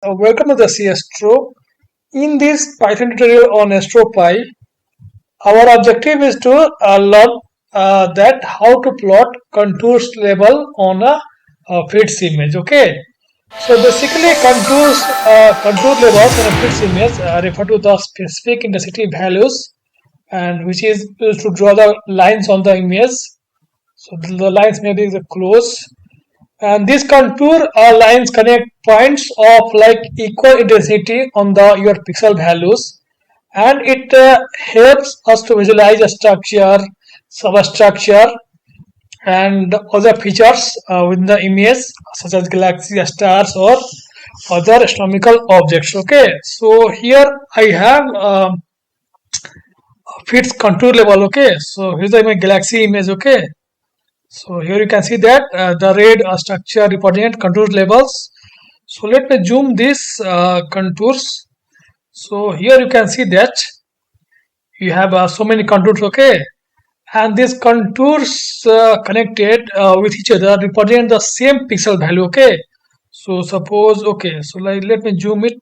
Welcome to DESI ASTRO. In this Python tutorial on Astropy, our objective is to learn that how to plot contours level on a fixed image. Okay, so basically contour levels on a fixed image refer to the specific intensity values and which is used to draw the lines on the image. So the lines may be close, and these contour lines connect points of like equal intensity on the your pixel values, and it helps us to visualize a structure, substructure, and other features within the image such as galaxy, stars, or other astronomical objects. Okay, so here I have fits contour level. Okay, so here's my galaxy image. Okay, so here you can see that the red structure represent contour levels. So let me zoom these contours. So here you can see that you have so many contours, okay, and these contours connected with each other represent the same pixel value, okay. So suppose, okay, so like let me zoom it.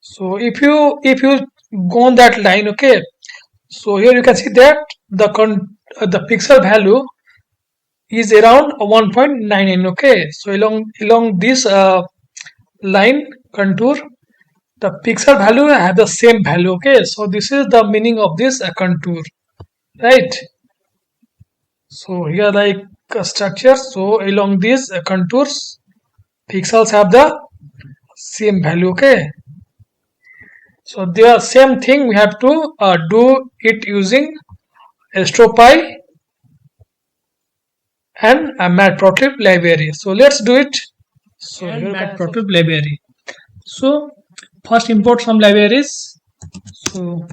So if you go on that line, okay, so here you can see that the pixel value is around 1.99, okay. So along this line contour, the pixel value have the same value, okay. So this is the meaning of this contour, right? So here like a structure, so along these contours pixels have the same value, okay. So the same thing we have to do it using Astropy and Matplotlib library. So let's do it. So here Matplotlib library. So first import some libraries. So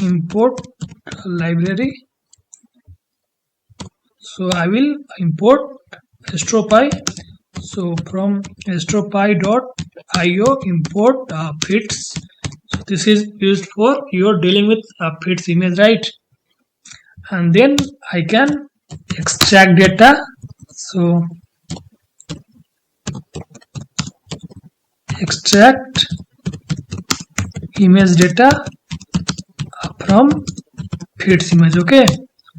import library. So I will import Astropy. So from astropy.io import fits. So this is used for you're dealing with fits image, right? And then I can extract data. So extract image data from fits image, okay.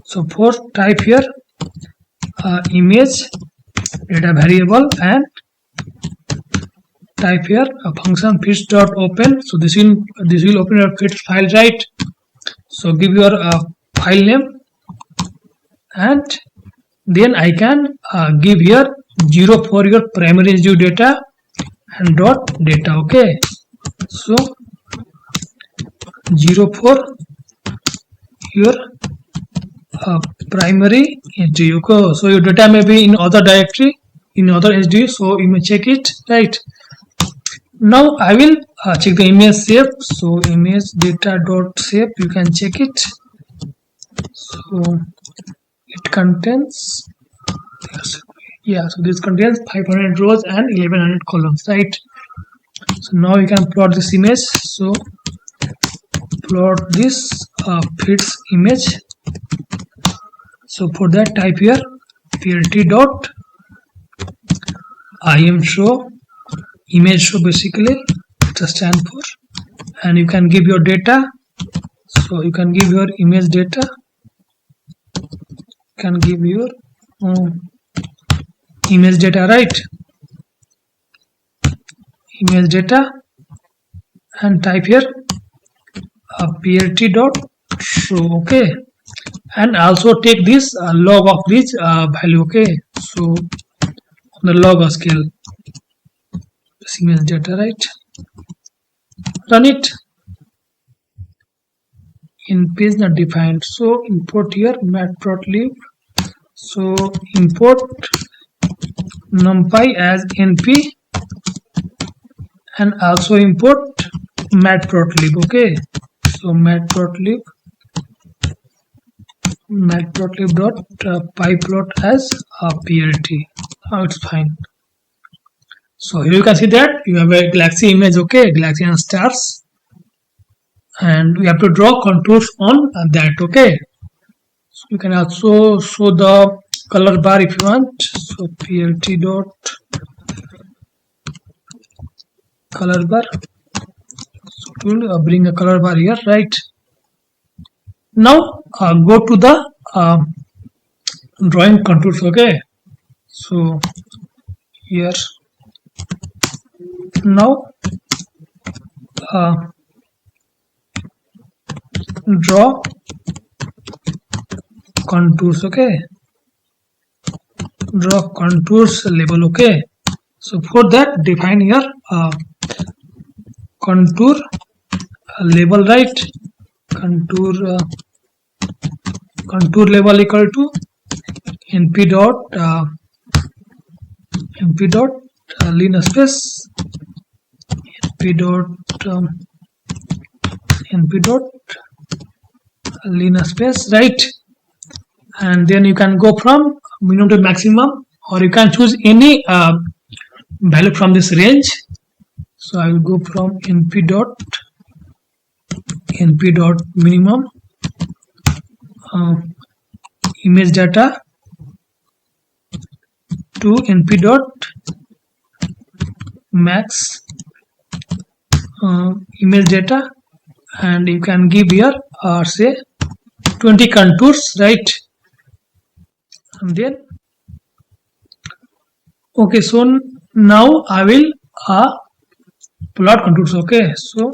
So for type here image data variable and type here a function fits.open. So this will open your fits file, right? So give your file name, and then I can give here 0 for your primary HDU data and dot data, okay. So 0 for your primary HDU. Okay. So your data may be in other directory, in other HDU, so you may check it, right? Now I will check the image shape. So image data dot shape, you can check it. So it contains, yeah, so this contains 500 rows and 1100 columns, right? So now you can plot this image. So plot this fits image. So for that type here plt dot im show image show, basically it stand for, and you can give your data. So you can give your image data, you can give your image data, right? Image data, and type here plt dot show, okay, and also take this log of this value, okay. So on the log scale this image data, right? Run it. In page not defined, so import here matplotlib. So import numpy as np and also import matplotlib, okay. So matplotlib dot pyplot as plt. Now it's fine. So here you can see that you have a galaxy image, okay, galaxy and stars, and we have to draw contours on that, okay. So you can also show the color bar if you want. So plt dot color bar. So it will bring a color bar here, right? Now go to the drawing contours. Okay, so here now draw contours. Okay, draw contours label. Okay, so for that define here contour label, right? Contour label equal to np dot line space np dot line space, right? And then you can go from minimum to maximum, or you can choose any value from this range. So I will go from np dot minimum image data to np dot max image data, and you can give here say 20 contours, right? And then okay, so now I will plot contours. Okay, so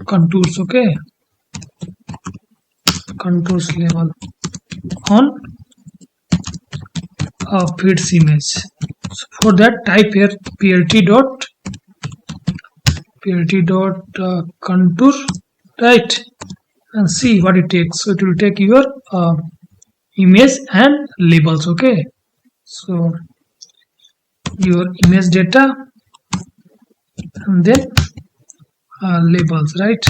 contours. Okay, contours level on feeds image. So for that type here plt dot contour, right? And see what it takes. So it will take your image and labels. Okay, so your image data and then labels, right?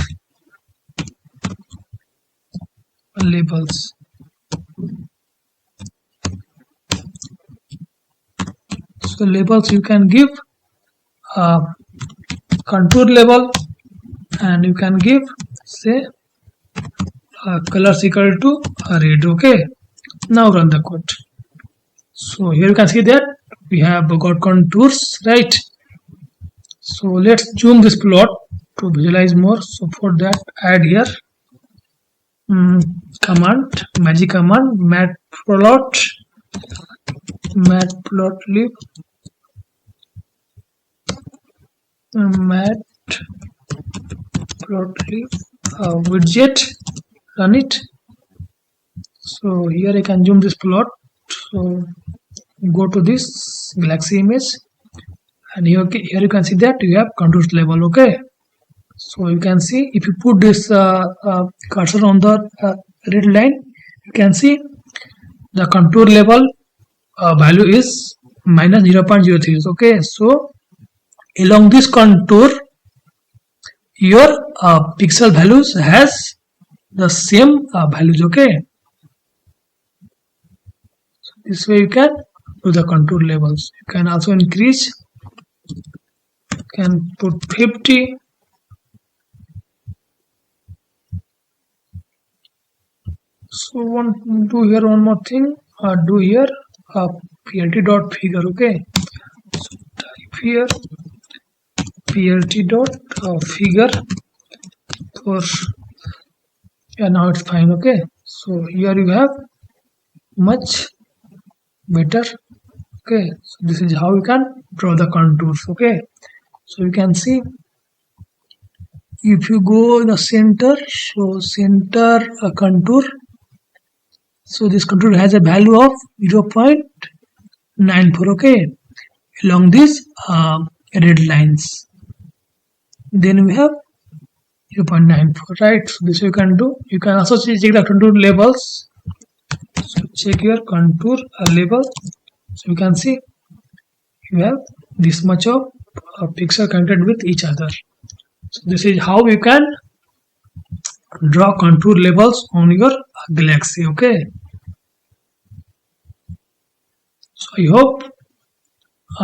Labels. So labels you can give contour label, and you can give say colors equal to red. Okay, now run the code. So here you can see that we have got contours, right? So let's zoom this plot to visualize more. So for that add here command, magic command, matplotlib widget, run it. So here I can zoom this plot. So go to this galaxy image, and here you can see that you have contours level. Okay, so you can see if you put this cursor on the red line, you can see the contour level value is minus 0.03. Okay, so along this contour your pixel values has the same values. Okay, so this way you can do the contour levels. You can also increase, you can put 50. So do here one more thing, do here plt dot figure. Okay, so type here plt dot figure for, yeah, now it's fine. Okay, so here you have much better. Okay, so this is how you can draw the contours. Okay, so you can see if you go in the center, so center contour, so this contour has a value of 0.94. Okay, along these red lines, then we have 0.94, right? So this you can do. You can also check the contour labels. So check your contour label. So you can see you have this much of pixel connected with each other. So this is how you can draw contour labels on your galaxy. Okay, so I hope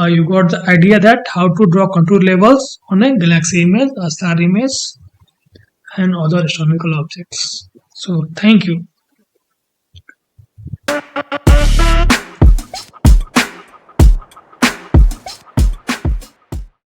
you got the idea that how to draw contour labels on a galaxy image, a star image, and other astronomical objects. So thank you.